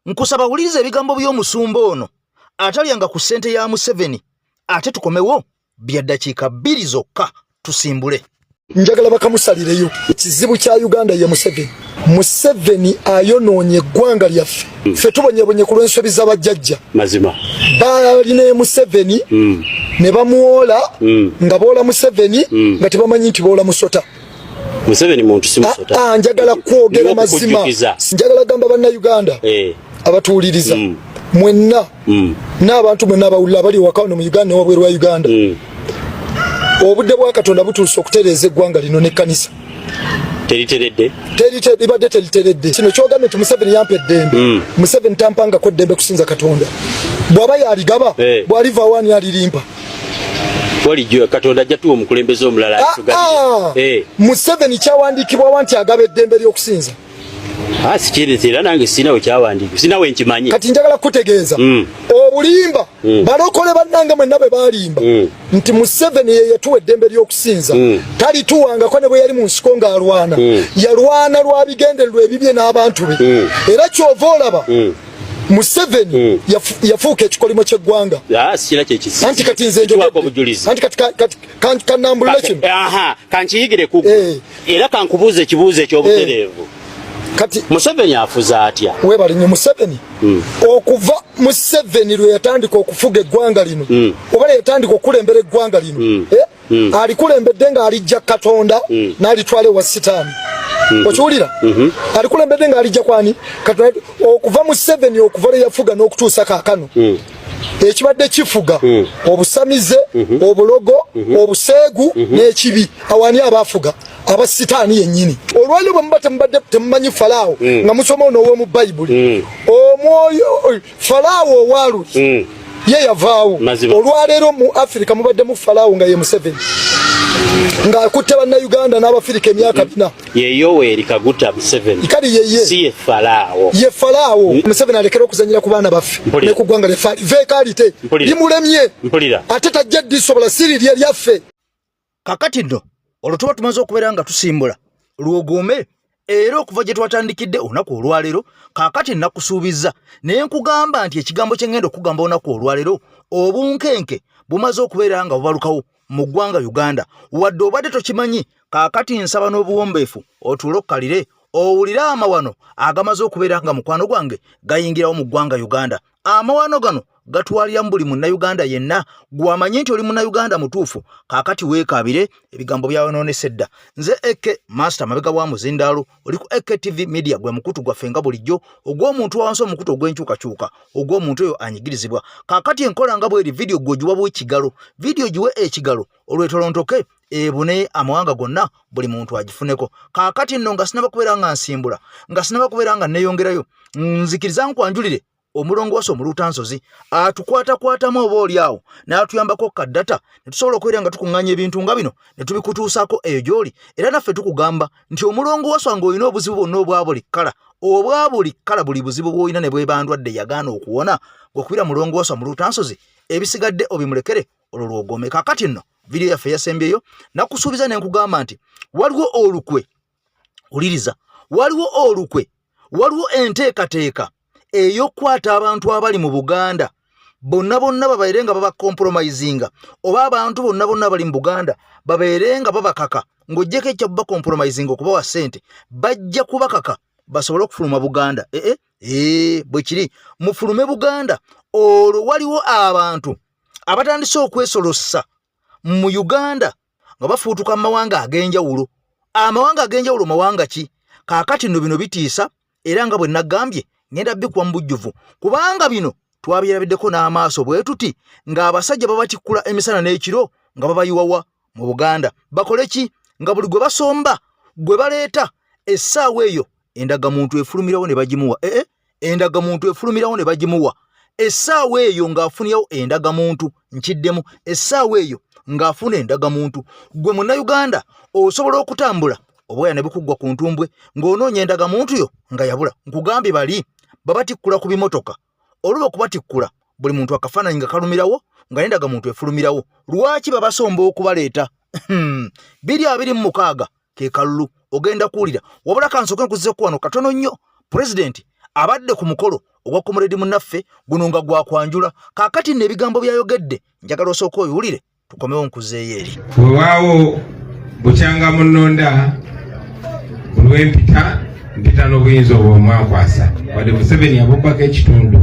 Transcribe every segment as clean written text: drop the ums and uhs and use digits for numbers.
Nkusaba ulirize ebigambo by'omusumba ono atalyanga ku ssente ya Museveni ate tukomewo bya dakiika 2 zokka tusimbule. Njagala bakamusalireyo kizibu kya Uganda ye Museveni ayonoonye eggwanga lyaffe ffe tubonyebonye ku lw'ensobi z'abajjajja mazima balina Museveni ne bamuwola nga boola Museveni nga tebamanyi nti boola musota. Museveni muntu si musota. Njagala kwogera mazima, njagala gamba bannayuganda abatuwuliriza mwenna n'abantu mwenna abawulira abali waka wano mu Uganda n'owabweru wa Uganda. Obudde bwa Katonda butuuse okutereeza eggwanga lino n'ekkanisa. Ibadde teriteredde. Kino kyogambye nti Museveni yampa eddembe. Museveni tampangako eddembe kusinza Katonda. Bw'aba yaligaba, bw'aliva awaani alirimpa. Walijjo Katonda ajja tuwa omukulembeze omulala atugadde. Museveni kyawandiikibwawo nti agaba eddembe ly'okusinza. Sikireze era nange sinawe kyawandiika. Sinawe nkimanyi. Kati njagala kutegeeza. Obulimba balokole bannange mwenna bwe balimba nti Museveni ye yatuwa eddembe ly'okusinza. Talituwangako ne bwe yali mu nsiko ng'alwana. Yalwana lwa bigendererwa ebibye n'abantu be. Era kyova olaba Museveni yafuuka ekikolimo ky'eggwanga. Sikira kyekisi. Anti kati nze njogeddeko. Anti kati kanambulira kino. Kankiyigire kugwe. Era kankubuuze ekibuuzo eky'obutereevu. Kati Museveni afuza atya? Webali nnyo Museveni. Okuva Museveni lwe yatandika okufuga eggwanga lino. Oba yatandika okulembera eggwanga lino. Alikulembedde nga alijja Katonda n'alitwala ewa Sitaani. Okiwulira? Alikulembedde nga alijja kwani? Katonda okuva Museveni okuva lwe yafuga n'okutuusa kaakano. Ekibadde kifuga obusamize, obulogo, obuseegu n'ekibi awaani abafuga aba Sitaani yennyini. Olwaliro bwe mubadde temumanyi Falaawo nga musoma ono ow'omu Bayibuli. Omwoyo Falaawo owaaluli ye yavaawo. Olwaleero mu Afrika mubadde mu Falaawo nga ye Museveni. Nga akutte bannayuganda n'Abafirika emyaka 4. Ye Yoweri Kaguta Museveni. Kali ye. Si ye Falaawo. Ye Falaawo. Museveni alekera okuzanyira ku baana baffe. Ne ku ggwanga lye veekalite. Limulemye. Ate tajja ddisobola siri lye lyaffe. Kakati nno olwo tuba tumaze okubeera nga tusimbula lwogome era okuva gye twatandikidde olunaku olwaleero kaakati nakusuubiza naye nkugamba nti ekigambo kye ngenda okugamba olunaku olwaleero obunkenke bumaze okubeera nga bubalukawo mu ggwanga Uganda wadde obadde tokimanyi kaakati nsaba n'obuwombeefu otuule okkalire owulire amawano agamaze okubeera nga mukwano gwange gayingirawo mu ggwanga Uganda. Amawano gano gatwalira buli munnayuganda yenna gw'amanyi nti oli munnayuganda mutuufu kaakati weekaabire ebigambo byawonoonesa edda. Nze Eke Master mabega wa muzindaalo oli ku Eke TV Media gwe mukutu gwaffe nga bulijjo ogw'omuntu wansi omukutu ogw'enkyukakyuka ogw'omuntu oyo anyigirizibwa. Kaakati enkola nga bweri vidiyo gwogiwa bw'ekigalo vidiyo giwe ekigalo olwetolontoke ebune amawanga gonna buli muntu agifuneko. Kaakati nno nga sinaba kubeera nga nsimbula nga sinaba kubeera nga neeyongerayo nzikiriza nkwanjulire omulongoosa omuluutansozi atukwatakwatamu oba oliawo n'atuyambako kaddata ne tusobola okubeera nga tukuŋŋaanya ebintu nga bino ne tubikutuusaako eyo gy'oli era naffe tukugamba nti omulongoosa ng'olina obuzibu bwonna obwa buli kkala buli buzibu bw'olina ne bwebandwadde yagaana okuwona gw'okubira mulongoosa omuluutansozi ebisigadde obimulekere olwo lwogome. Kaakati nno vidiyo yaffe yasembyeyo nakusuubiza ne nkugamba nti waliwo olukwe uliriza waliwo enteekateeka ey'okukwata abantu abali mu Buganda bonna babeere nga babakompromisinga oba abantu bonna bali mu Buganda babeere nga babakaka ng'ojjeko ekya babakompromisinga okubawa ssente bajja kubakaka basobole okufuluma Buganda. Bwe kiri mufulume Buganda olwo waliwo abantu abatandise okwesolossa mu Uganda nga bafuutuka mu mawanga ag'enjawulo. Amawanga ag'enjawulo mawanga ki? Kaakati nno bino bitiisa era nga bwe nagambye ngenda bikuwa mu bujjuvu kubanga bino twabyerabiddeko n'amaaso bwe tuti ng'abasajja babatikkula emisana n'ekiro nga babayiwawa mu Buganda. Bakole ki? Nga buli gwe basomba gwe baleeta essaawa eyo endagamuntu efulumirawo ne bagimuwa. Endagamuntu efulumirawo ne bagimuwa essaawa eyo ng'afunirawo endagamuntu nkiddemu essaawa eyo ng'afuna endagamuntu. Gwe munnayuganda osobola okutambula obwoya ne bukuggwa ku ntumbwe ng'onoonya endagamuntu yo nga yabula. Nkugambye bali babatikkula ku bimotoka olwo okubatikkula buli muntu akafaananyi nga kalumirawo nga n'endagamuntu efulumirawo. Lwaki babasomba okubaleeta? 226 ke kalulu ogenda kuwulira wabula kansooke nkuzzeeko wano katono nnyo. Pulezidenti abadde ku mukolo ogwa Comrade munnaffe guno nga gwakwanjula kaakati n'ebigambo byayogedde njagala osooka oyiwulire tukomewo nkuzeeyo eri. Weewaawo bukyanga munnonda bulwempita mpita n'obuyinza obw'omwankwasa wadde Museveni abubbako ekitundu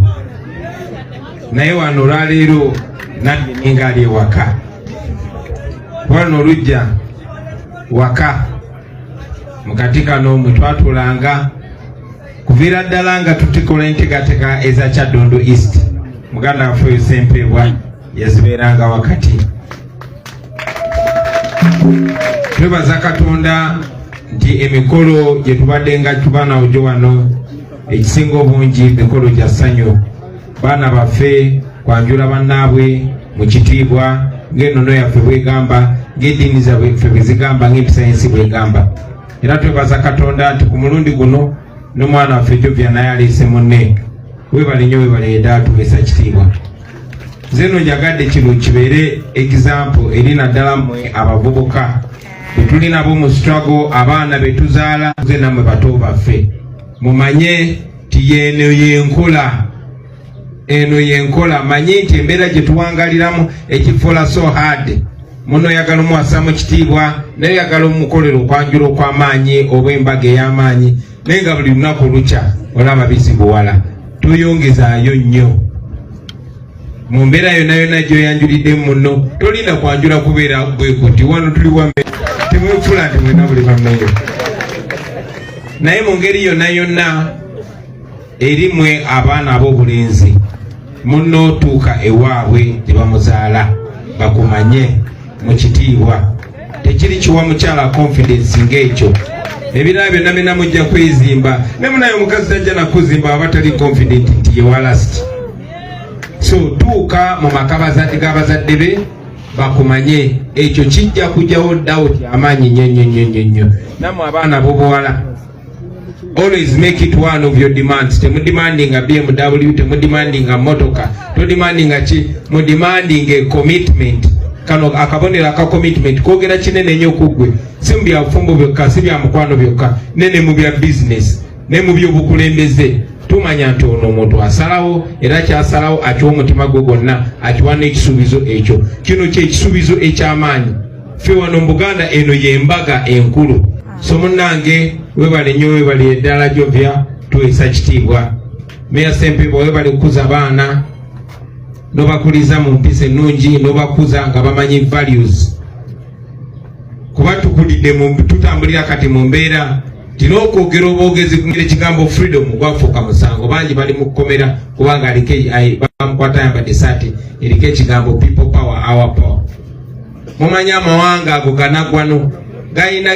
naye wano olwaleero nadde nga ali ewaka wano olujja waka mukati kano mwe twatulanga kuviira ddala nga tutikola enteekateeka eza Kyaddondo East muganda waffe oyo Ssempebwa yazibeeranga wakati. Twebaza Katonda nti emikolo gye tubadde nga tubanawo gyo wano ekisinga obungi mikolo gya ssanyu baana baffe kwanjula bannaabwe mu kitiibwa ng'ennono yaffe bwegamba ng'eddiini zaffe bwe zigamba ng'empisa y'ensi bwegamba. Era twebaza Katonda nti ku mulundi guno n'omwana waffe Jovia naye aleese munne weebale nnyo weebale dda tuweesa kitiibwa. Nze nno njagadde kino kibeere example eri naddala mmwe abavubuka bwe tuli nabo mu struggle abaana be tuzaala nze nammwe bato baffe mumanye nti eno yenkola manye nti embeera gye tuwangaliramu ekifola so hard muno oyagala omuwasamu kitiibwa naye oyagala omukolera okwanjula okw'amaanyi oba embaga ey'amaanyi naye nga buli lunaku olukya olaba bizibuwala tuyongezaayo nnyo mu mbeera yonna gy'oyanjuliddemu muno tolina kwanjula kubeera bweko nti wano tuli wamme temwefula nti mwena buli bammeyo naye mu ngeri yonna eri mwe abaana ab'obulenzi muno tuuka ewaabwe gye bamuzaala bakumanye mu kitiibwa tekiri kiwa mukyala confidence ng'ekyo ebirala byonna byonna mujja kwezimba ne munaye omukazi tajja nakuzimba aba tali confident nti ye walasti. So tuuka mu maka g'abazadde be bakumanye ekyo kijja kujjawo ddawo kyamaanyi nnyo nammwe abaana b'obuwala always make it one of your demands. Temudemandinga BMW, temudemandinga motoka, todemandinga ki, mudemandinga commitment. Kano akabonera ka commitment kogera kinene nnyo kugwe. Si mbya bufumbo byokka, si bya mukwano byokka, nene mu bya business, ne mu by'obukulembeze. Tumanya nti ono omuntu asalawo era kyasalawo akiwa omutima gwe gwonna akiwa n'ekisuubizo ekyo. Kino ky'ekisuubizo eky'amaanyi. Ffe wano mu Buganda eno y'embaga enkulu. So munnange webale nnyo webale eddala Jovia tuweesa kitiibwa. Meya Ssempebwa webale okukuza abaana n'obakuliza mu mpisa ennungi n'obakuza nga bamanyi values. Kuba tukulidde tutambulira kati mu mbeera tin'okwogera obwogezi ekigambo freedom gwafuuka musango bangi bali mu kukomera kubanga bamukwata ayambadde esaati eriko ekigambo people power our power. Mumanyi amawanga ago ganaggwano gayina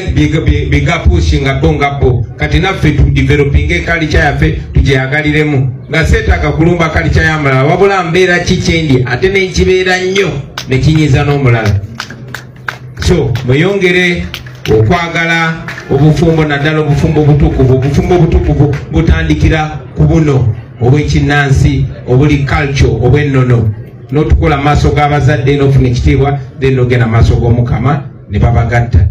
bigapushinga bongapo kati naffe tudevelopinga ekalica yaffe tujeyagaliremu nga seetaaga kulumba kalica y'amulala wabula mbeera kikyendi ate nekibeera nnyo nekinyiza n'omulala. So mweyongere okwagala obufumbo naddala obufumbo obutukuvu butandikira ku buno obw'ekinnansi obuli culture obw'ennono n'otukola maaso g'abazadde n'ofuna ekitiibwa then n'ogenda maaso g'Omukama ne babagatta.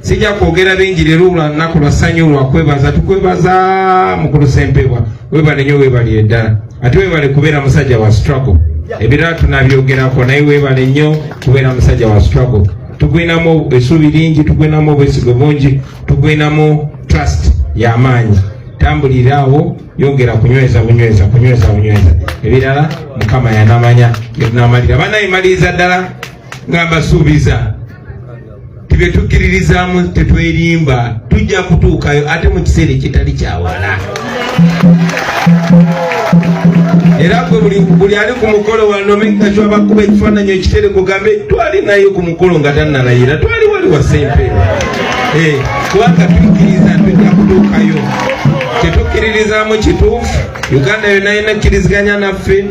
Sijja kwogera bingi leero lunaku lwa ssanyu lwa kwebaza tukwebaza mukulu Ssempebwa webale nnyo webalire ddala ate webale kubeera musajja wa struggle ebirala tunabyogerako naye webale nnyo kubeera musajja wa struggle. Tugwinamu essuubi lingi, tugwinamu obwesigo bungi, tugwinamu trust y'amaanyi. Tambulira awo yongera kunyweza ebirala Mukama yanamanya byetunamalira banayimaliriza ddala nga mbasuubiza tibye tukkiririzaamu tetwerimba tujja kutuukayo ate mu kiseera ekitali kyawala. Era buli ali ku mukolo wano mekakyo abakuba ekifaananyi ekitere kugambe twali nayo ku mukolo nga tannalayira twali wali wa Ssempebwa. Kubanga tukkiriza tujja kutuukayo tetukkirizaamu kituufu. Uganda yonna yonna kkiriziganya naffe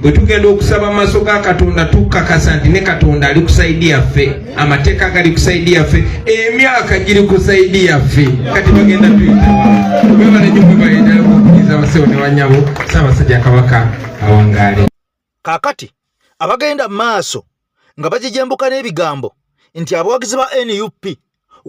bwe tugenda okusaba maaso ga Katonda tukakasa nti ne Katonda ali kusaidi yaffe, amateeka gali kusaidi yaffe, emyaka giri kusaidi yaffe. Kati bagenda tuyitawa webale nnyo mwebalendala okukkiriza abasewo ne bannyabo Ssaabasajja Kabaka awangaale. Kaakati abagenda maaso nga bagijembuka n'ebigambo nti abawagizi ba NUP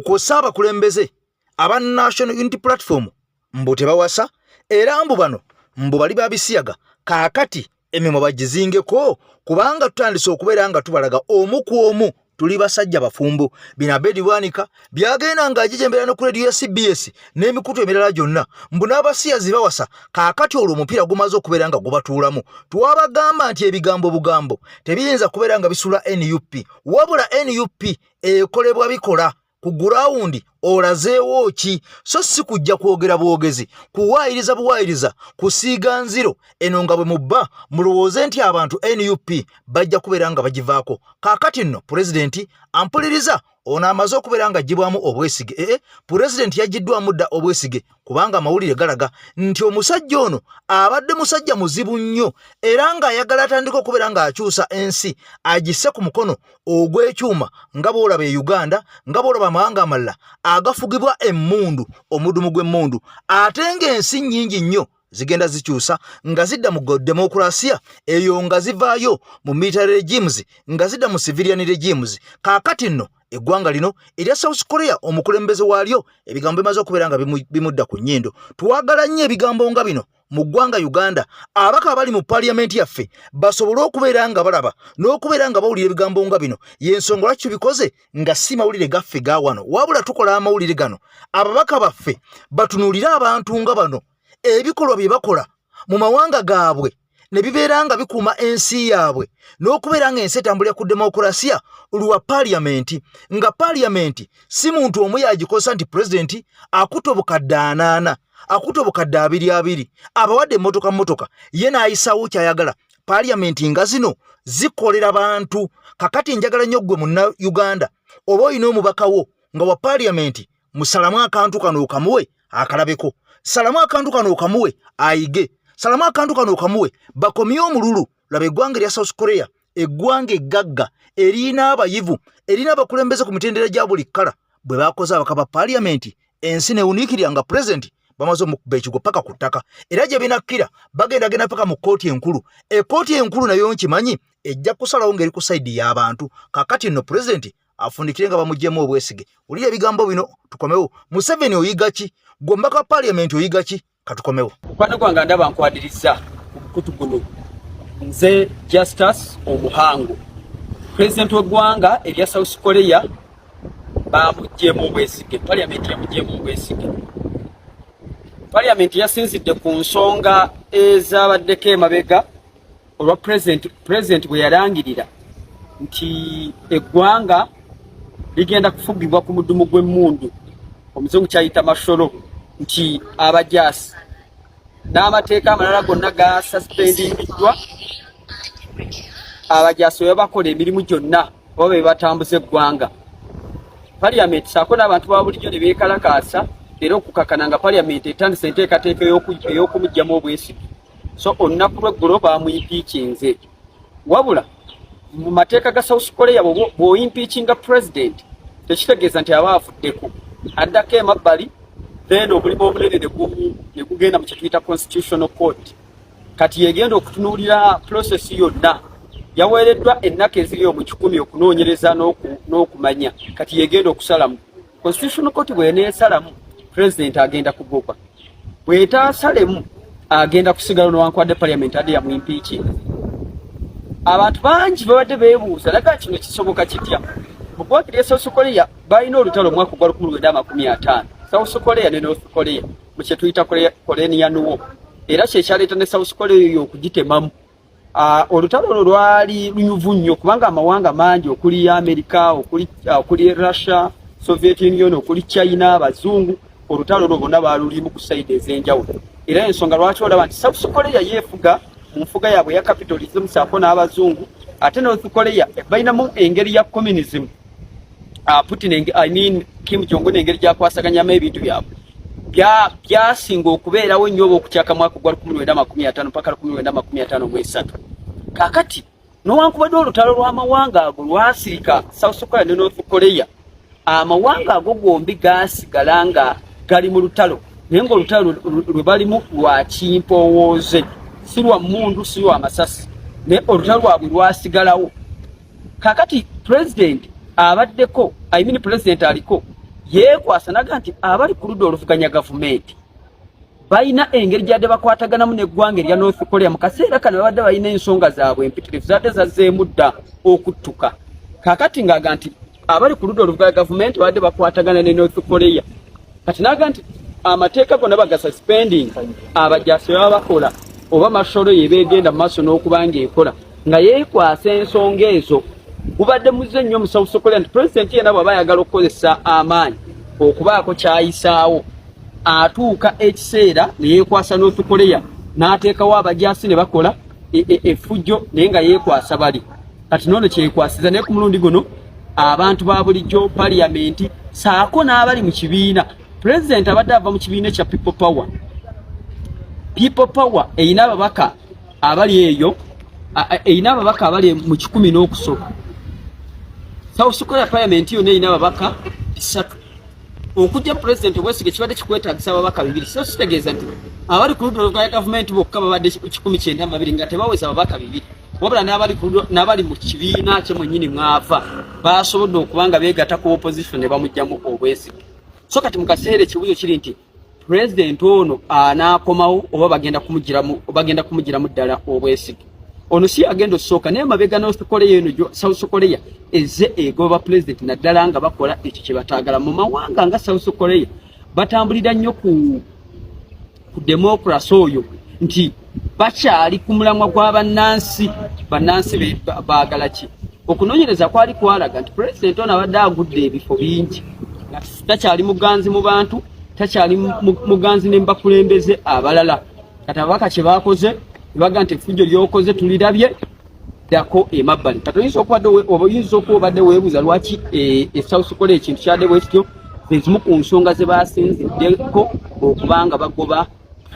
kw'ossa abakulembeze aba National Unity Platform mbu tebawasa era mbu bano mbu bali babisiyaga kaakati emimo bagizingeko kubanga tutandise okubeera nga tubalaga omu ku omu tuli basajja bafumbo bina Bedi Bwanika byagenda nga ajijembera no ku radio ya CBS n'emikutu emirala gyonna mbu n'abasiyazi bawasa kaakati olwo omupiira gumaze okubeera nga gubatuulamu twabagamba nti ebigambo bugambo tebiyinza kubeera nga bisula NUP wabula NUP ekolebwa bikola ku gurawundi olazeewo ki so si kujja kwogera bwogezi kuwaayiriza buwaayiriza kusiiga nziro eno nga bwe mubba mulowooze nti abantu NUP bajja kubeera nga bagivaako kaakati nno pulezidenti ampuliriza ono amaze okubeera nga agibwamu obwesige pulezidenti yagiddwamu dda obwesige kubanga amawulire galaga nti omusajja ono abadde musajja muzibu nnyo era ng'ayagala atandika okubeera ng'akyusa ensi agisse ku mukono ogw'ekyuma nga bw'olaba e Uganda nga bw'olaba amawanga amalala agafugibwa emmundu omudumu gw'emmundu ate ng'ensi nnyingi nnyo zigenda zikyusa nga zidda mu demokrasia eyo nga zivaayo mu military regimes nga zidda mu civilian regimes kaakati nno eggwanga lino erya South Korea omukulembeze waalyo ebigambo bimaze okubeera nga bimudda ku nnyindo twagala nnyo ebigambo nga bino mu ggwanga Uganda abaka abali mu paliamenti yaffe basobole okubeera nga balaba n'okubeera nga bawulira ebigambo nga bino y'ensonga lwaki tubikoze nga si mawulire gaffe ga wano wabula tukola amawulire gano ababaka baffe batunuulire abantu nga bano ebikolwa bye bakola mu mawanga gaabwe ne bibeera nga bikuuma ensi yaabwe n'okubeera nga ensi etambulira ku demokrasia lwa paliamenti nga paliamenti si muntu omu yagikosa nti pulezidenti akuta obukadde 8 akuta obukadde 2 abawadde emmotoka ye n'ayisawo kyayagala paliamenti nga zino zikolera bantu kakati njagala nnyo ggwe munna Uganda oba olina omubakawo nga wa paliamenti musalamu akantu kano okamuwe akalabeko salamu akantu kano okamuwe ayige salamu akantu kano okamuwe bakomye omululu laba eggwanga erya South Korea eggwanga eggagga erina abayivu erina abakulembeze ku mitendera gya buli kkala bwe bakoze abakaba paliamenti ensi newuniikirira nga pulezidenti bamaze omukuba ekigo paka ku ttaka era gye binakkira bagendagenda paka mu kkooti enkulu ekkooti enkulu nayo nkimanyi ejja kusalawo ng'eri ku sayidi y'abantu kakati nno pulezidenti afundikire nga bamuggyemu obwesige olira ebigambo bino tukomewo Museveni oyiga ki gwe omubaka wa paliamenti oyiga ki katukomewo mukwano gwange ndaba nkwadiriza ku bukutu guno nze Justus Omuhango pulezidenti w'eggwanga erya South Korea bamuggyemu obwesige paliamenti yamuggyemu obwesige paliamenti yasinzidde ku nsonga ezabaddeko emabega olwa pulezidenti bwe yalangirira nti eggwanga ligenda kufugibwa ku mudumu gw'emmundu omuzungu kyayita masolo nti abajaasi n'amateeka amalala gonna gasaspendingiddwa abajaasi bwe bakola emirimu gyonna oba be batambuza eggwanga paliamenti saako n'abantu ba bulijjo ne beekalakaasa era okukakana nga paliamenti etandise enteekateeka ey'okumugyamu obwesige so olunaku lw'eggulo bamuyimpiikinze wabula mu mateeka ga South Korea bw'oyimpiikinga pulezidenti tekitegeeza nti aba afuddeko addako emabbali then omulimu omunene ne gugenda mu kye tuyita constitutional court kati yegenda okutunuulira process yonna yaweereddwa ennaku eziri mu 10 okunoonyereza n'okumanya kati yegenda okusalamu constitutional court bw'eneesalamu pulezidenti agenda kugoba bw'etaasalemu agenda kusigala newankubadde paliamenti adde yamuyimpiikinga abantu bangi babadde beebuuza laga kino kisoboka kitya mu ggwanga erya South Korea balina olutalo omwaka gwa 1950 South Korea ne North Korea mu kye tuyita Korean War era kyekyaleeta ne South Korea eyo okugitemamu olutalo olwo lwali lunyuvu nnyo kubanga amawanga mangi okuli America okuli Russia Soviet Union okuli China abazungu olutalo olwo bonna baalulimu ku sayidi ez'enjawulo era ensonga lwaki olaba nti South Korea yeefuga mu nfuga yaabwe ya capitalism saako n'abazungu ate North Korea balinamu engeri ya communism Kim Jong-un engeri gyakwasaganyamu ebintu byabwe byasinga okubeerawo nnyo oba okutyaka mwaka gwa 1950 paka 1953 kaakati nowankubadde olutalo lw'amawanga ago lwasirika South Korea ne North Korea amawanga ago gombi gaasigala nga gali mu lutalo naye ng'olutalo lwe balimu lwa kimpowooze si lwa mmundu si lwa masasi naye olutalo lwabwe lwasigalawo kaakati pulezidenti abaddeko pulezidenti aliko yeekwasa naga nti abali ku ludda oluvuganya gavumenti balina engeri gyadde bakwataganamu neggwanga erya North Korea mu kaseera kano babadde balina ensonga zaabwe empitirivu zadde zazzeemu dda okuttuka. Kaakati ng'aga nti abali ku ludda oluva gavumenti babadde bakwatagana ne North Korea. Kati n'aga nti amateeka gonna bagasuspending abajaasi baba bakola oba masolo yebeegenda mu maaso n'okubanga ekola nga yeekwasa ensonga ezo. Gubadde muzze nnyo mu South Korea nti pulezidenti yenna bw'aba ayagala okukozesa amaanyi okubaako kyayisaawo atuuka ekiseera ne yeekwasa North Korea n'ateekawo abajaasi ne bakola effujjo naye nga yeekwasa bali. Kati noono kyekwasiza naye ku mulundi guno abantu ba bulijjo parliamenti saako n'abali mu kibiina. Pulezidenti abadde ava mu kibiina kya People Power. People Power eyina ababaka abali eyo eyina ababaka abali mu 10 n'okusoka. South Korea parliament yonna eyina ababaka 3. Okujja President Besigye kibadde kikwetaagisa ababaka 2. So kitegeeza nti abali ku ludda lwa gavumenti bokka babadde 192 nga tebaweza ababaka 2. Wabula n'abali mu kibiina kye mwennyini mwava basobodde okubanga beegatta ku opposition ne bamugyamu Besigye. So kati mu kaseera ekibuzo kiri nti President ono anaakomawo oba bagenda kumugiramu ddala Besigye. Ono si agenda osooka naye mabega North Korea eno South Korea ezze egoba President naddala nga bakola ekyo kye bataagala. Mu mawanga nga South Korea batambulira nnyo ku democracy oyo nti bakyali ku mulamwa gwa bannansi baagala ki. Okunoonyereza kwali kwalaga nti President ono abadde agudde ebifo bingi. Takyali muganzi mu bantu, takyali muganzi ne bakulembeze abalala. Kati ababaka kye baakoze baga nti effujjo ly'okoze tulirabye dako emabbali. Kati oyinza okuba obadde weebuuza lwaki South Korea ekintu kyadde bwe kityo. Ezimu ku nsonga ze baasinziddeko okubanga bagoba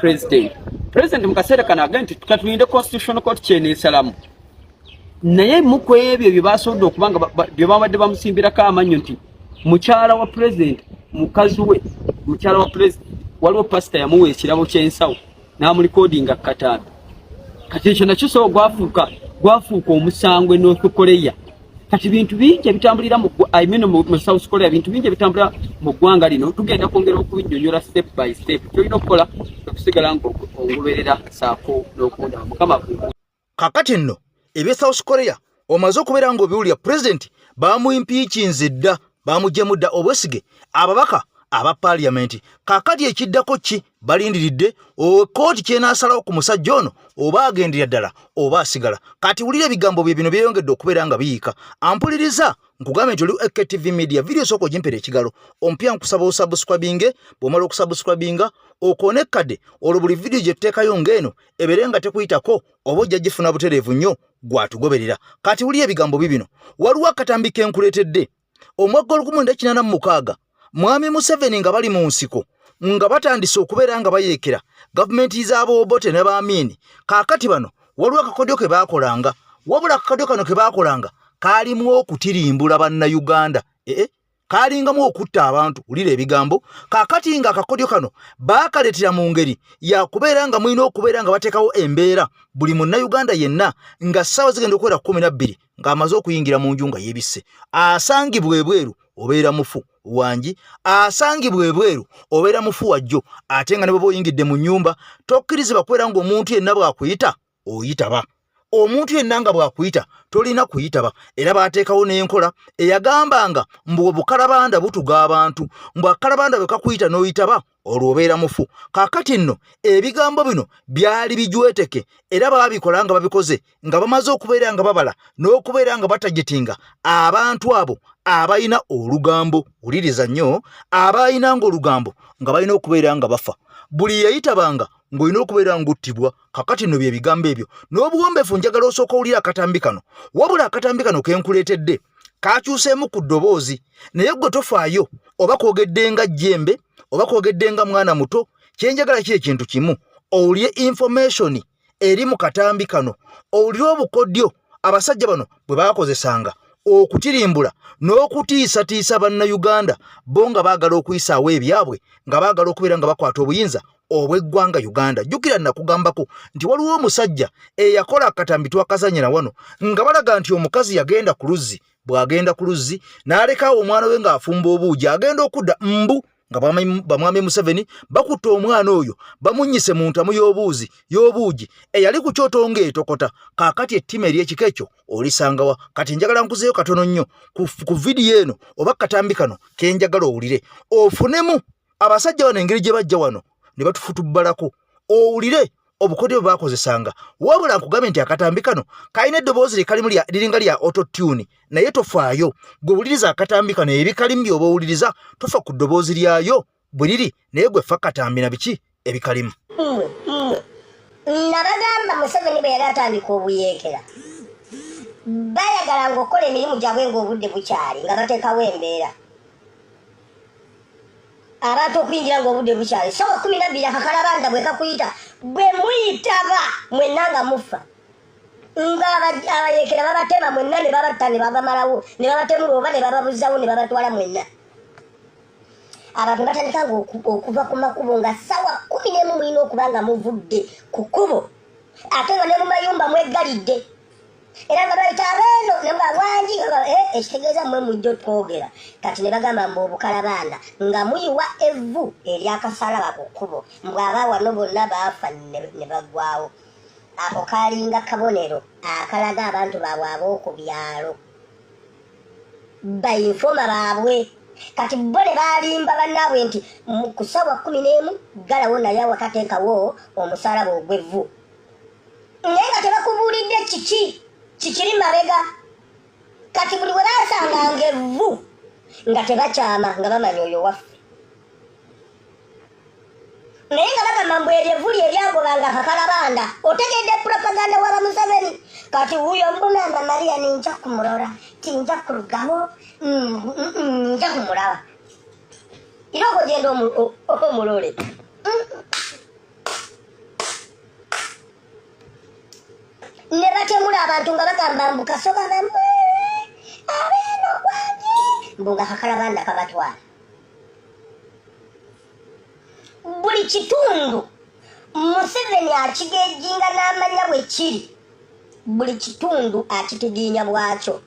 President mu kaseera kano aga nti tukatulinde Constitutional Court kyeneesalamu. Naye mu ku ebyo bye baasobodde okubanga bye babadde bamusimbirako amannyo nti mukyala wa President mukazi we mukyala wa President waliwo pasita yamuwa ekirabo ky'ensawo n'amulikodinga Katambi. Kati ekyo nakyo so gwafuuka omusango North Korea. Kati bintu bingi ebitambulira mu South Korea bintu bingi ebitambulira mu ggwanga lino tugenda kwongera okubinnyonnyola step by step. Kyolina okukola okusigala ng'ongoberera saako n'okunda Mukama. Kakati nno ebya South Korea omaze okubeera ng'obiwulira President bamuyimpiikinze dda bamuggyemu dda Besigye ababaka aba parliament. Kakati ekiddako ki balindiridde kooti kyenaasalawo ku musajja ono oba agendera ddala oba asigala. Kati wulira ebigambo bye bino byeyongedde okubeera nga biyiika. Ampuliriza nkugambe nti oli AKTV Media video soko jimpere ekigalo ompya nkusaba osubscribinge bw'omala okusubscribinga okonekkadde olwo buli video gye tuteekayo ng'eno ebeere nga tekuyitako oba ojja gifuna butereevu nnyo gwatugoberera. Kati wulira ebigambo bibino waliwo akatambi ke nkuleetedde omwaka 1986 Mwami Museveni nga bali mu nsiko nga batandise okubeera nga bayeekera gavumenti z'Abobote ne Bamini. Kaakati bano waliwo akakodyo ke baakolanga, wabula akakodyo kano ke baakolanga kaalimu okutirimbula bannayuganda. Kaalingamu okutta abantu. Wulira ebigambo. Kaakati nga akakodyo kano baakaleetera mu ngeri ya kubeera nga mulina okubeera nga bateekawo embeera buli munnayuganda yenna nga ssaawa zigenda okuwera 12 ng'amaze okuyingira mu nju nga yeebisse. Asangibwa ebweru obeera mufu wangi, asangibwa ebweru obeera mufu wajjo. Ate nga ne bwe oyingidde mu nnyumba tokkirizibwa kubeera ng'omuntu yenna bw'akuyita oyitaba. Omuntu yenna nga bw'akuyita tolina kuyitaba. Era baateekawo n'enkola eyagambanga mbu obukalabanda butuga abantu, mbu akalabanda bwe kakuyita n'oyitaba olwo obeera mufu. Kaakati nno ebigambo bino byali bijweteke era baabikola nga babikoze nga bamaze okubeera nga babala n'okubeera nga batagitinga abantu abo abayina olugambo. Wuliriza nnyo, abayina ng'olugambo nga balina okubeera nga bafa. Buli yayitabanga ng'olina okubeera ng'ottibwa. Kakati nno bye bigambo ebyo n'obuwombeefu njagala osooka owulira akatambi kano. Wabula akatambi kano ke nkuleetedde kaakyuseemu ku ddoboozi naye gwe tofaayo oba kwogedde nga jjembe oba kwogedde nga mwana muto. Kyenjagala ki ekintu kimu owulire information eri mu katambi kano, owulire obukodyo abasajja bano bwe baakozesanga okutirimbula n'okutiisatiisa bannayuganda bo nga baagala okuyisaawo ebyabwe nga baagala okubeera nga bakwata obuyinza obw'eggwanga Uganda. Jjukira nakugambako nti waliwo omusajja eyakola akatambi twakazanyira wano nga balaga nti omukazi yagenda ku luzzi. Bw'agenda ku luzzi n'alekaawo omwana we ng'afumba obuugi agenda okudda mbu nga bamwami Museveni bakutte omwana oyo bamunyise mu ntamu y'obuugi eyali ku kyoto ng'etokota. Kaakati ettima ery'ekika ekyo olisangawa. Kati njagala nkuzeeyo katono nnyo ku vidiyo eno oba katambi kano ke njagala owulire ofunemu abasajja bano engeri gye bajja wano ne batufutubbalako owulire obukodyo bwe baakozesanga. Wabula nkugambe nti akatambi kano kalina eddoboozi liringa lya autotune naye tofaayo gw'owuliriza akatambi kano ebikalimu by'oba owuliriza tofa ku ddoboozi lyayo bwe liri naye gwe ffa katambi na biki ebikalimu. Nabagamba Museveni bwe yali atandika obuyeekera bayagala ng'okola emirimu gyabwe ng'obudde bukyali nga bateekawo embeera abantu okuyingira ng'obudde bukyali. Sawa 12 akakalabanda bwe kakuyita bwe muyitaba mwenna nga mufa nga abayeekera babatema mwenna ne babatta ne babamalawo ne babatemula oba ne bababuzzawo ne babatwala mwenna. Abantu batandikanga okuva ku makubo nga sawa 11 mulina okuba nga muvudde ku kkubo ate nga ne mu mayumba mweggalidde era nga bayita abeeno ne nga wangi ekitegeeza mmwe mujja twogera. Kati ne bagamba mbu obukalabanda nga muyiwa evvu eryakasalaba ku kkubo mbw'aba wano bonna baafa ne baggwawo. Ako kalinga kabonero akalaga abantu baabwe ab'oku byalo bayinfoma baabwe. Kati bo ne balimba bannaabwe nti ku ssaawa 11 galawo naye awakateekawo omusalaba ogw'evvu naye nga tebakubuulidde kikiri mabega. Kati buli bwe baasanganga evvu nga tebakyama nga bamanya oyo waffe naye nga bagamba mbu eryo evvu lye lyagobanga akakalabanda. Otegedde propaganda waba Museveni. Kati wuyo mbunamba Maria ninja kumulora tinja kurugawo nja kumulaba era okugenda omulole ne batemula abantu nga bagamba mbu kasoba bamwe abeeno gwange mbu nga kakalabanda kabatwala. Buli kitundu Museveni akigejjinga n'amanya bwe kiri. Buli kitundu akitegeenya bwakyo.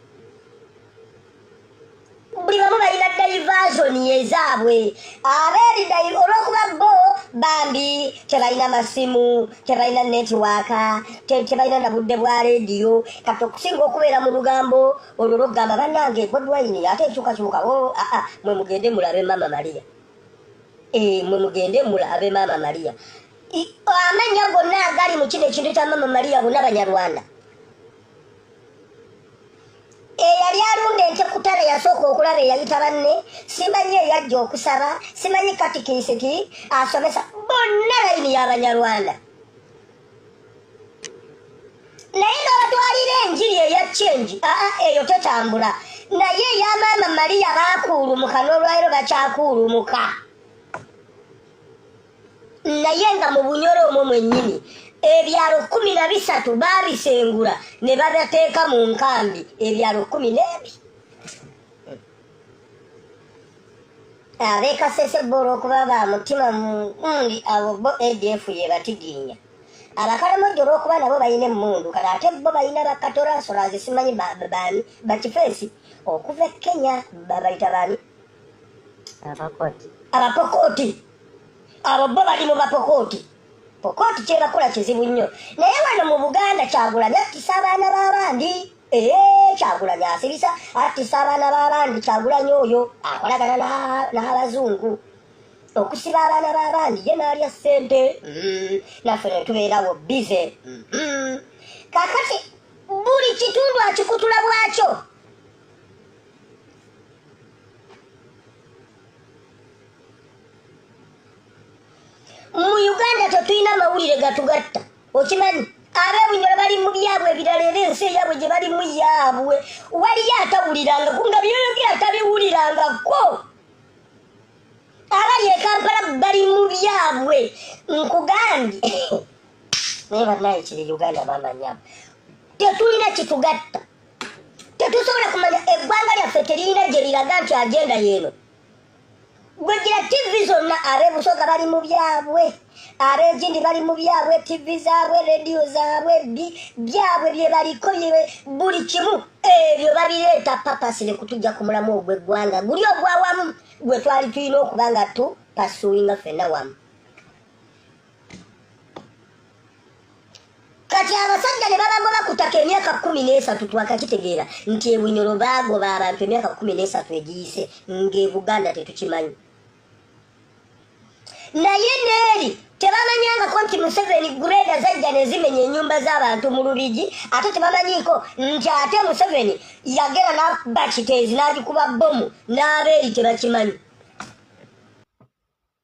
Buli bamu balina diversion ezaabwe abeeri olw'okuba bo bambi tebalina masimu tebalina netiwaaka tebalina na budde bwa leediyo. Kati okusinga okubeera mu lugambo olwo lw'okugamba bannange Bobi ate ekyukakyuka mwe mugende mulabe Mama Maria mwe mugende mulabe Mama Maria. Amanya gonna agali mu kino ekintu kya Mama Maria bonna Banyarwanda. Eyali alunda ente ku ttale yasooka okulaba eyayita banne simanyi eyajja okusaba simanyi katikiisiki asomesa bonna layini y'Abanyarwanda. Naye n'abatwalira enjiri eya chenji eyo tetambula. Naye eya Mama Maria baakuulumuka n'olwaliro bakyakuulumuka. Naye nga mu Bunyoro omwo mwennyini ebyalo 13 baabisengula ne babateeka mu nkambi ebyalo 12. Abeekasese bolo okuba ba mutima mundi abo bo ADF ye batiginya. Abakalamojjo olw'okuba nabo balina emmundu kale ate bo balina bakatora solazi simanyi baani bakifeesi okuva e Kenya babayita baani abapokooti. Abo bo bali mu bapokooti. Pokooti kye bakola kizibu nnyo. Naye wano mu Buganda Kyagulanyi attisa abaana b'abandi. Kyagulanyi asirisa attisa abaana b'abandi. Kyagulanyi oyo akolagana n'abazungu okusiba abaana b'abandi ye n'alya ssente. Naffe ne tubeerawo bize. Kaakati buli kitundu akikutula bwakyo. Mu Uganda tetulina mawulire gatugatta okimanyi. Ab'Ebunyoro bali mu byabwe ebirala era ensi eyabwe gye bali mu yaabwe. Waliyo atawuliranga nga byoyogera tabiwulirangako. Abali e Kampala bali mu byabwe nkugambye. Naye bannaye kiri Uganda bamanyabo. Tetulina kitugatta. Tetusobola kumanya eggwanga lyaffe teririna gye liraga nti agenda yeeno. Gwegira TV zonna ab'ebusoga bali mu byabwe ab'egindi bali mu byabwe TV zaabwe radio zaabwe byabwe bye baliko buli kimu ebyo babireeta papasire kutujja ku mulamu ogw'eggwanga guli ogwawamu gwe twali tulina okuba nga tupasuwinga ffenna wamu. Kati abasajja ne babagoba kutaka emyaka 13 twakakitegeera nti ebunyoro baagoba abantu emyaka 13 egiyise ng'e Buganda tetukimanyi. Naye neeri tebamanyangako nti Museveni greda zajja ne zimenya ennyumba z'abantu mu Lubigi, ate tebamanyiiko nti ate Museveni yagera n'akuba kiteezi n'agikuba bbomu n'abeeri tebakimanyi.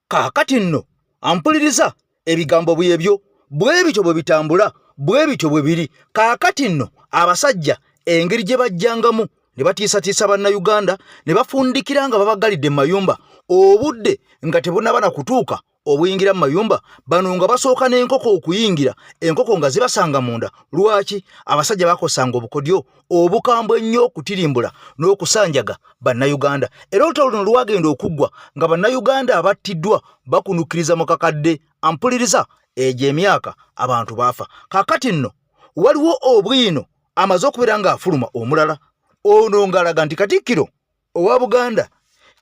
Kaakati nno ampuliriza ebigambo bwebyo bwe bityo bwe bitambula bwe bityo bwe biri. Kaakati nno abasajja engeri gye bajjangamu ne batiisatiisa bannayuganda ne bafundikira nga babagalidde mu mayumba obudde nga tebunaba na kutuuka obuyingira mu mayumba, bano nga basooka n'enkoko okuyingira, enkoko nga zibasanga munda. Lwaki? Abasajja bakosanga obukodyo obukambwe ennyo okutirimbula n'okusanjaga bannayuganda. Era olutalo luno lwagenda okuggwa nga bannayuganda abattiddwa bakunukiriza mu kakadde. Ampuliriza egyo emyaka abantu baafa. Kaakati nno waliwo obwino amaze okubeera ng'afuluma omulala. Ono ng'alaga nti Katikkiro owa Buganda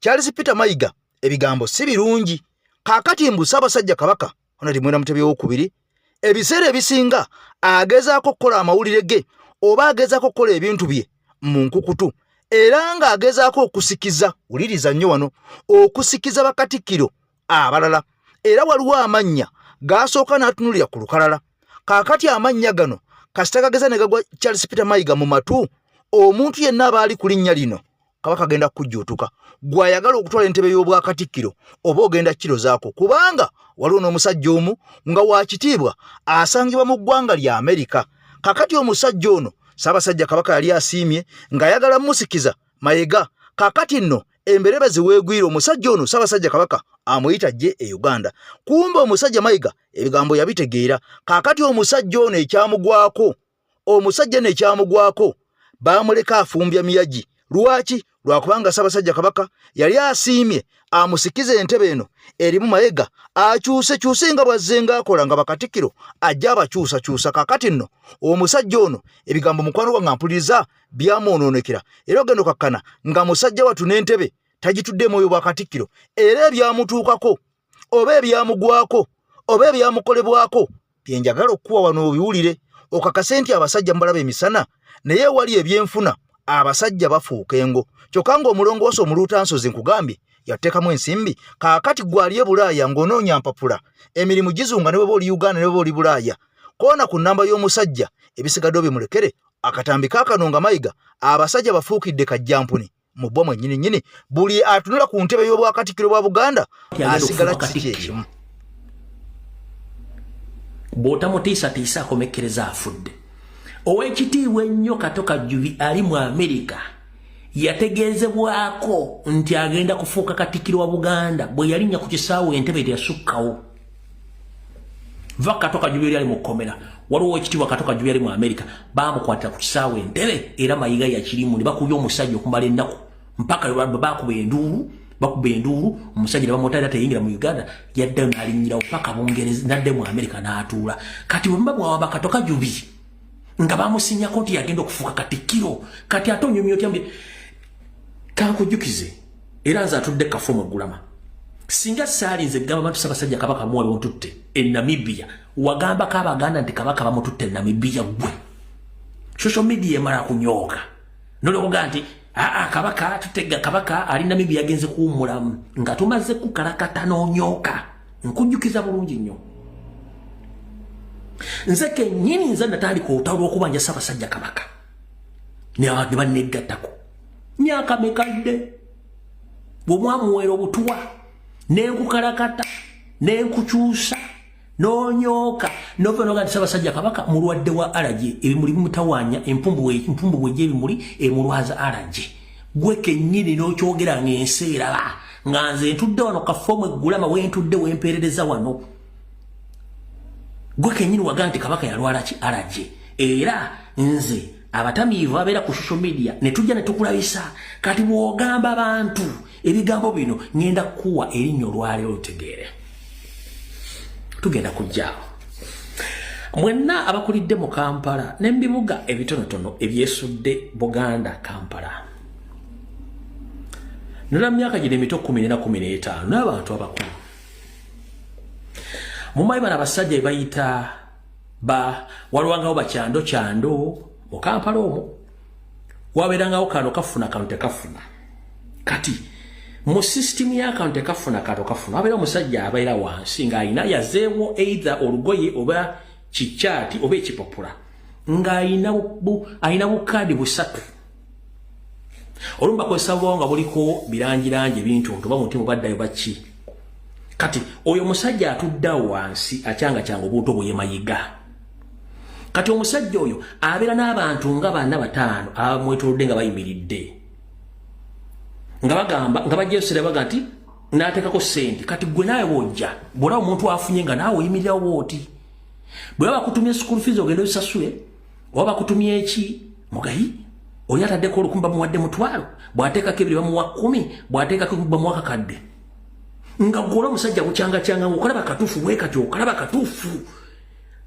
Charles Peter Mayiga ebigambo si birungi. Kaakati mbu Ssaabasajja Kabaka Honorable Mwenda Mutebi II ebiseera ebisinga agezaako okukola amawulire ge oba agezaako okukola ebintu bye mu nkukutu, era ng'agezaako okusikiza, wuliriza nnyo wano, okusikiza bakatikkiro abalala. Era waliwo amannya gaasooka n'atunulira ku lukalala. Kaakati amannya gano kasita gageza ne gagwa Charles Peter Mayiga mu matu, omuntu yenna abaali ku linnya lino Kabaka agenda kujjuutuka. Gwayagala okutwala entebe y'obwakatikkiro oba ogenda kiro zaako, kubanga waliwo n'omusajja omu nga wakitiibwa asangibwa mu ggwanga lya Amerika. Kakati omusajja ono Ssaabasajja Kabaka yali asiimye ng'ayagala musikiza Mayiga. Kakati nno emberebezi weegwira omusajja ono Ssaabasajja Kabaka amuyita jje e Uganda. Kumbe omusajja Mayiga ebigambo yabitegeera. Kakati omusajja ono ekyamugwako baamuleka afumbya miyagi. Lwaki? Lwakubanga Ssaabasajja Kabaka yali asiimye amusikize entebe eno erimu Mayiga akyuse nga bwazzenga akola nga bakatikkiro ajja abakyusa. Kakati nno omusajja ono ebigambo mukwano gwange ampuliriza byamwonoonekera, era ogenda okakkana nga musajja watu n'entebe tagitudde mwoyo bwa katikkiro, era ebyamutuukako oba ebyamugwako oba ebyamukolebwako byenjagala okuwa wano obiwulire okakase nti abasajja mubalaba emisana, naye wali ebyenfuna abasajja bafuuka engo. Kyokka ng'omulongoosa omuluutansozi nkugambye yateekamu ensimbi. Kaakati gwaliye Bulaaya ng'onoonya mpapula, emirimu gizunga ne bwe oli Uganda ne bwe oli Bulaaya. Koona ku nnamba y'omusajja ebisigadde obimulekere. Akatambi kaakano nga Mayiga abasajja bafuukidde kajjampuni mu bwa mwennyini. Buli atunula ku ntebe y'obwakatikkiro bwa Buganda asigala kiti ekimu. Bw'otamutiisatiisa akomekkereza afudde. Ow'ekitiibwa ennyo Kato Kajjubi ali mu Amerika yategeezebwako nti agenda kufuuka katikkiro wa Buganda bwe yalinnya ku kisaawe entebe teyasukkawo. Va Kato Kajjubi yali ali mu kkomera, waliwo ow'ekitiibwa Kato Kajjubi yali mu Amerika, baamukwatira ku kisaawe entebe era Mayiga yakirimu ne bakubya omusajja okumala ennaku mpaka bakuba enduulu omusajja ne bamutwalira teyingira mu Uganda, yaddayo n'alinnyirawo paka Bungereza n'adde mu Amerika n'atuula. Kati bwe muba mwawamba Kato Kajjubi nga bamusinyako nti yagenda okufuuka katikkiro, kati ate onyumya otya mbi kankujjukize era nze atudde Kafumu Gulama. Singa saalinze gamba bantu Ssaabasajja Kabaka muwali ontutte e Namibia, wagambako Abaganda nti Kabaka bamututte e Namibia gwe. Social media emala kunyooka nolokoga nti Kabaka tutega Kabaka ali Namibia agenze kuwummulamu nga tumaze kukalakata n'onyooka. Nkujjukiza bulungi nnyo. Nze kennyini nze natandika olutalo lw'okubanja Ssaabasajja Kabaka ne bannegattako myaka mekadde bwe mwamuweera obutuwa n'enkukalakata n'enkukyusa n'onyooka n'ovenoga nti Ssaabasajja Kabaka mulwadde wa alaje, ebimuli bimutawaanya, empumbu bw'egy'ebimuli emulwaza alaje. Gwe kennyini n'okyogera ng'ensi eraba nga nze ntudde wano Kafumu Gulama wentudde wempeerereza wano. Gwe kenyini waga nti Kabaka yalwala ki alaje, era nze abatamiivu abeera ku social media ne tujja ne tukulabisa. Kati bw'ogamba abantu ebigambo bino ngenda kukuwa erinnya olwaleero lutegeere. Tugenda kujjaawo mwenna abakulidde mu Kampala n'ebibuga ebitonotono ebyesudde Buganda Kampala. nala myaka gine mito 10 na 15 n'abantu abakulu mumayi bana basajja bayita walwangawo bakyando mu Kampala omwo waberangawo kano kafuna kano tekafuna kati mu system ya kano tekafuna kano kafuna wabera omusajja abaira wansi ng'ayina yazeewo either olugoye oba kikyati oba ekipapula ng'ayina bukadi busatu olumba kwesabwawo nga buliko birangirangi bintu ntuba mutima baddayo baki kati oyo musajja atudda wansi akyanga kyanga obuntu bweyemayiga kati omusajja oyo abeera n'abantu nga bana bataano abamwetolodde nga bayimiridde nga bagamba nga bajjeesera baga nti n'ateekako sente kati gwe naawe wojja bw'olaba omuntu afunye nga naawe oyimirirawo oti bwe baba bakutumye school fees ogenda osasule oba bakutumye eki mugayi oli ataddeko olukumi bamuwadde mutwalo bw'ateekako ebiri bamuwa 10 bw'ateekako bamuwa kakadde nga gwola omusajja bukyanga okalaba katuufu bwe katyo okalaba katuufu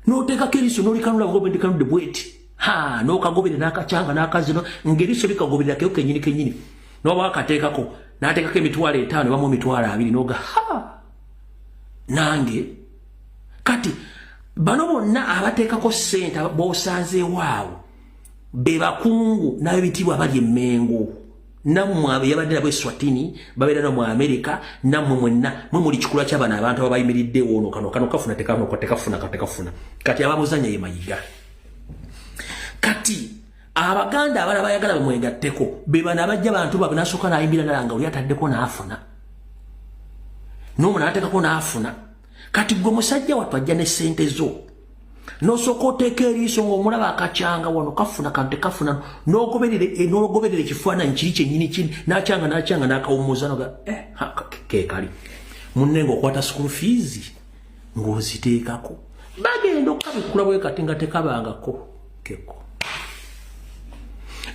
n'oteekako eriiso n'olikanula bugobe ndikanudde bweti n'okagobere n'akakyanga n'akazino ng'eriiso likagobererako kenyini n'oba wakateekako n'ateekako emitwalo 5 bamu emitwalo 2 n'oga nange kati bano bonna abateekako ssente b'osanzeewaawo be bakungu n'ab'ebitiibwa bali emmengo nammwe abeyabadde nabo Eswatini babeera no mu Amerika nammwe mwenna mwe muli kikula ky'abana abantu abayimiridde ono kano kafuna tekafuna kati abamuzanya ye mayiga kati abaganda abala bayagala bamwegatteko be bana bajja bantu babe nasooka n'ayimbira nalanga oli ataddeko n'afuna n'omu n'ateekako n'afuna kati gwe musajja wattu ajja ne ssente zo n'osooka oteeka eriiso ng'omulaba akakyanga wano kafuna kante kafuna n'ogoberera ekifaananyi kiri kyennyini kini n'akyanga n'akawummuza noga keekali munne ng'okwata school fees ng'oziteekako bagenda okukabikula bwe kati nga tekabangako keko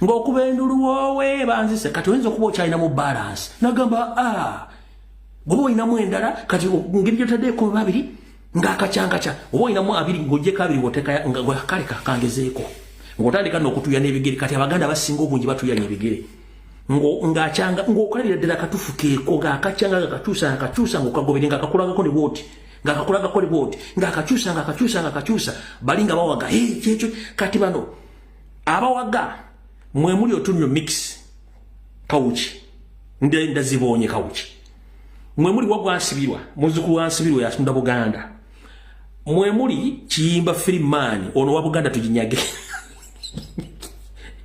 ng'okuba enduluwoowe banzise kati oyinza okuba okyalina mu balance nagamba goba oyinamu endala kati ngeri gyotaddeeko 2 ng'akakyanga oba oyinamu 2 ng'ogyeko 2 ng'oteeka ngakale kakangezeeko ng'otandika n'okutuyana ebigere kati abaganda basinga obungi batuyana ebigere ng'okalabira ddala katuufu keeko ng'akakyanga ngakakyusa ng'okagobere ng'akakulagako ne bwoti ng'akakulagako ne bwoti ng'akakyusa bali nga bawaga kyekyo kati bano abawaga mwe muli otunyo mix kawuki ndazibonye kawuki mwe muli wagwansibirwa muzukulu wansibirwa yatunda Buganda mwe muli Kiyimba Firimani ono wa Buganda tujinyage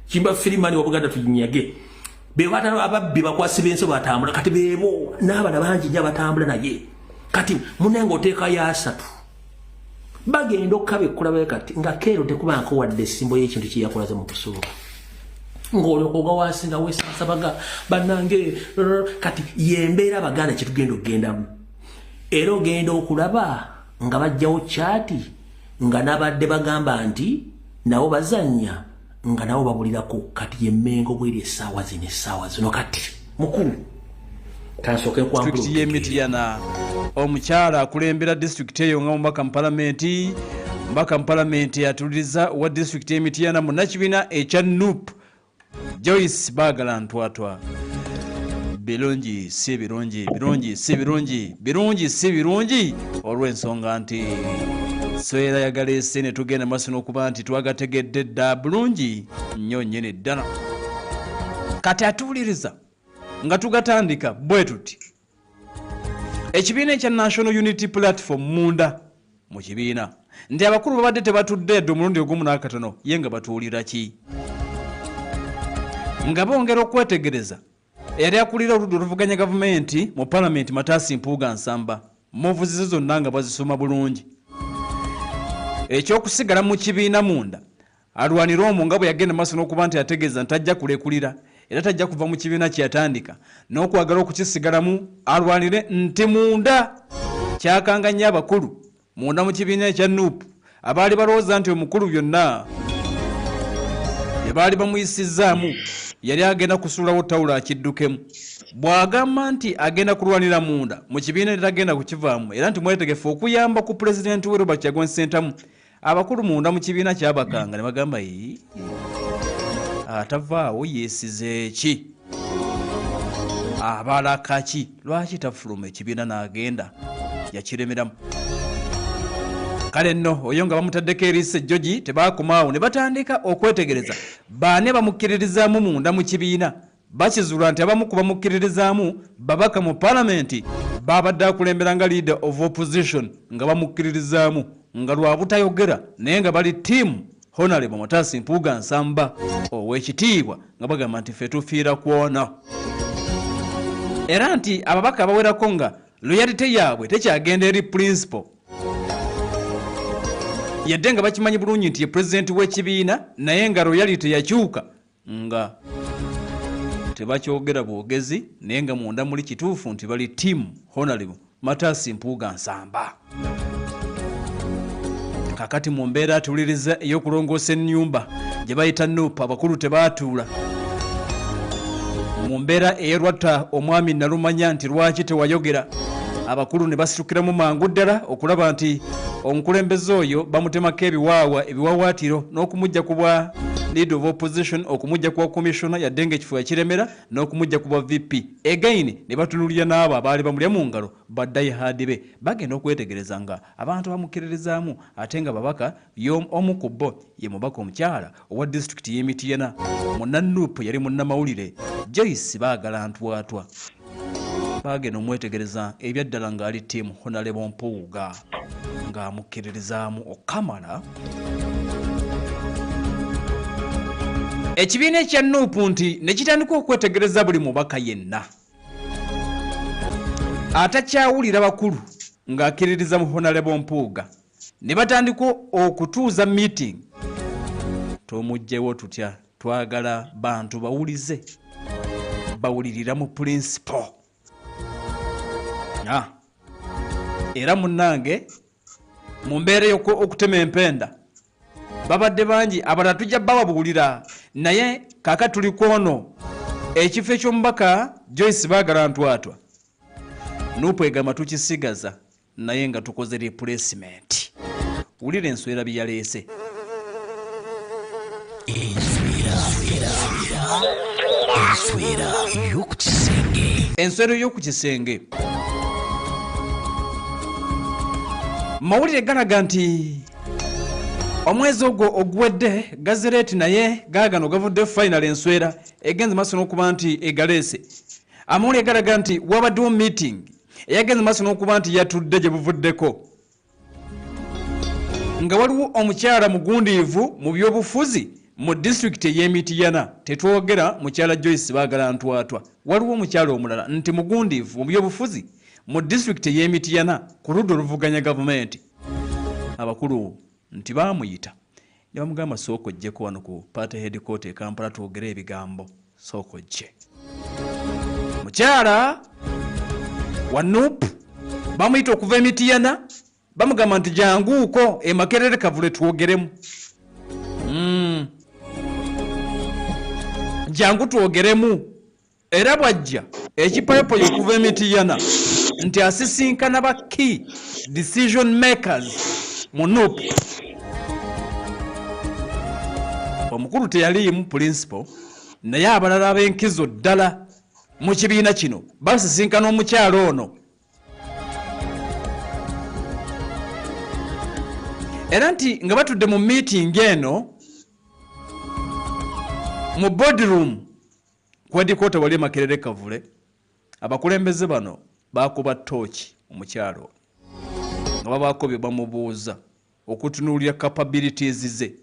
Kiyimba Firimani wa Buganda tujinyage be batalo ababbi bakwasiba enso batambula kati bebo n'abana bangi nnyo batambula naye kati munengo oteeka ya 3 bagenda okkabekkula baye kati nga keero tekubanko wadde essimbo y'ekintu kyeyakulaze mu kusooka ng'olyokoga wansi nga weesasabaga bannange kati yembeera abaganda kyetugenda okugendamu era ogenda okulaba nga bajjawo kyati nga nabadde bagamba nti nabo bazannya nga nabo babulirako kati yemmengo bweri essaawa zino kati mukulu kansooke district y'Emityana omukyala akulembera district eyo nga mubaka mu palamenti atuliriza wa district y'Emityana mu nakibiina ekya NUP Joyce Bagala Ntwatwa birungi si birungi olw'ensonga nti swera yagala esse ne tugenda maaso n'okuba nti twagategedde dda bulungi nnyo nnyini ddala kati atuwuliriza nga tugatandika bwe tuti ekibiina ekya National Unity Platform munda mu kibiina nti abakulu babadde tebatudde edda omulundi ogumu n'akatono ye nga batuwulira ki nga bongera okwetegereza yali akulira oludda oluvuganya gavumenti mu palamenti Mataasi Mpuuga Nsamba muvuzizo zonna nga bazisoma bulungi ekyokusigala mu kibiina munda alwanira omwo nga bwe yagenda maaso n'okuba nti ategeeza nti ajja kulekulira era tajja kuva mu kibiina kyeyatandika n'okwagala okukisigalamu alwanire nti munda kyakanganya abakulu munda mu kibiina ekya NUP abaali balowooza nti omukulu byonna bye baali bamuyisizaamu yali agenda kusuulawo ttawulo akiddukemu bw'agamba nti agenda kulwanira munda mu kibiina tetagenda kukivaamu era nti mwetegefu okuyamba ku pulezidenti we Robert Kyagulanyi Ssentamu abakulu munda mu kibiina kyabakanga ne bagamba atavaawo yeesize ki abalakaki lwaki tafuluma ekibiina n'agenda yakiremeramu. Kale nno oyo nga bamutaddeko eriisa ejjogi tebaakomaawo ne batandika okwetegereza baane bamukkiririzaamu munda mu kibiina. Bakizuula nti abamu ku bamukkiririzaamu babaka mu paalamenti babadde akulembera nga leader of opposition nga bamukkiririzaamu nga lwabutayogera naye nga bali ttiimu Honorable Mutasi Mpuuga Nsamba ow'ekitiibwa nga bagamba nti ffe tufiira kwona. Era nti ababaka abawerako nga loyalite yaabwe tekyagenda eri principal yadde nga bakimanyi bulungi nti ye pulezidenti w'ekibiina naye nga royalite yakyuka nga tebakyogera bwogezi naye nga munda muli kituufu nti bali ttiimu Honorable Mutasi Mpuuga Nsamba. Kakati mu mbeera atuliriza ey'okulongoosa ennyumba gye bayita NUP abakulu tebaatuula. Mu mbeera ey'erwatta omwami Nalumanya nti lwaki tewayogera abakulu ne basitukiramu mangu ddala okulaba nti omukulembeze oyo bamutemako ebiwawaatiro n'okumujja ku bwa leader of opposition okumujja ku bwa commissioner yadde ng'ekifo yakiremera n'okumujja ku bwa VP. Again ne batunulira n'abo abaali bamulya mu ngalo baddayihaadi be bagenda okwetegereza nga abantu bamukkiririzaamu ate nga babaka omu ku bo ye mubaka omukyala owa disitulikiti y'e Mityana munnanuupu yali munnamawulire Joyce Baagala Ntwatwa. Bagenda omwetegereza ebyaddala ng'ali ttiimu Honorable Mpuuga ng'amukkiririzaamu okamala. Ekibiina ekya NUP nti ne kitandika okwetegereza buli mubaka yenna atakyawulira bakulu ng'akkiririza mu Honorable Mpuuga ne batandika okutuuza meeting. Tomugjewo tutya, twagala bantu bawulize bawulirira mu principal. Era munnange mu mbeera okutema empenda babadde bangi abalala tujja bawabuulira naye kaka tuli kwono ekifo eky'omubaka Joyce Baagala Ntwatwa NUP egamba tukisigaza naye nga tukoze replacement. Wulira enswera bye yaleese. Enswera y'oku kisenge. Mawulire galaga nti omwezi ogwo oguwedde Gazette naye gaagano gavudde final enswera egenze maaso n'okuba nti egaleese. Amawulire galaga nti wabaddewo meeting eyagenze maaso n'okuba nti yatudde gye buvuddeko nga waliwo omukyala mugundiivu mu byobufuzi mu disitulikiti ey'e Mityana. Tetwogera mukyala Joyce Baagala Ntwatwa, waliwo omukyala omulala nti mugundiivu mu byobufuzi mu disitulikiti ey'e Mityana ku ludda oluvuganya gavumenti. Abakulu nti baamuyita ne bamugamba sooka ojjeko wano ku party headquarter e Kampala twogere ebigambo. Sooka ojje. Mukyala wa NUP bamuyita okuva e Mityana bamugamba nti janguuko e Makerere Kavule twogeremu. Jangu twogeremu. Era bwajja ekipayopoyo okuva e Mityana nti asisinkana ba key decision makers mu NUP. Omukulu teyaliimu principal naye abalala ab'enkizo ddala mu kibiina kino basisinkana omukyalo ono. Era nti nga batudde mu meeting eno mu boardroom kwadikota wali Makerere Kavule abakulembeze bano bakuba tooki omukyalo nga babakobye bamubuuza okutunuulira capabilities ze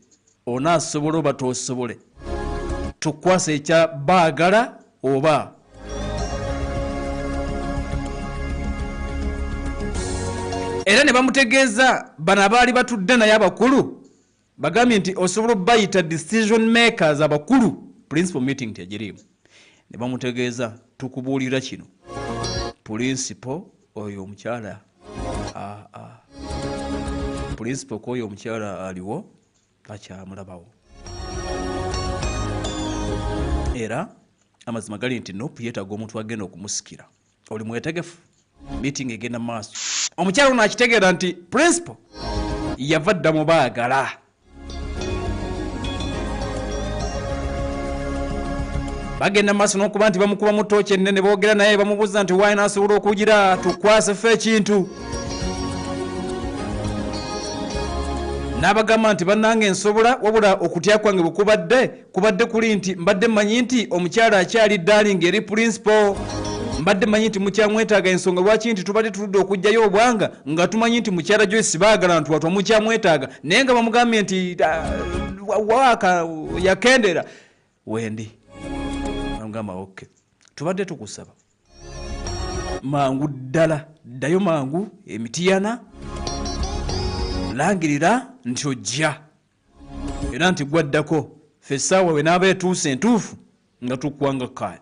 onaasobola oba toosobole tukwasa ekya Baagala oba. Era ne bamutegeeza bano abaali batudde naye abakulu bagambye nti osobola bayita decision makers abakulu principal meeting tegiriimu. Ne bamutegeeza tukubuulira kino principal oyo omukyala principal ko oyo omukyala aliwo takyamulabawo. Era amazima gali nti NUP yeetaaga omuntu agenda okumusikira. Oli mwetegefu meeting egenda maaso. Omukyala ono akitegeera nti principal yava dda mu Baagala. bagenda maaso n'okuba nti bamukuba mu ttooki ennene boogera naye bamubuuza nti waayina asobola okugira tukwase ffe ekintu n'abagamba nti bannange ensobola wabula okutya kwange bwe kubadde kuli nti mbadde mmanyi nti omukyala akyali darling eri principal mbadde manyi nti mukyamwetaaga ensonga lwaki nti tubadde tuludde okujjayo obwanga nga tumanyi nti mukyala Joyce baagala nti watwa mukyamwetaaga naye nga bamugambye nti waaka yakendera wendi bamugamba okay tubadde tukusaba mangu ddala ddayo mangu emitiyana langirira nti ojja era nti gwaddako ffe essaawa we n'aba etuuse entuufu nga tukwanga kaya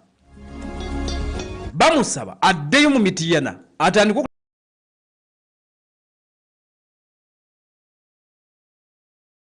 bamusaba addeyo mu mitiyana atandika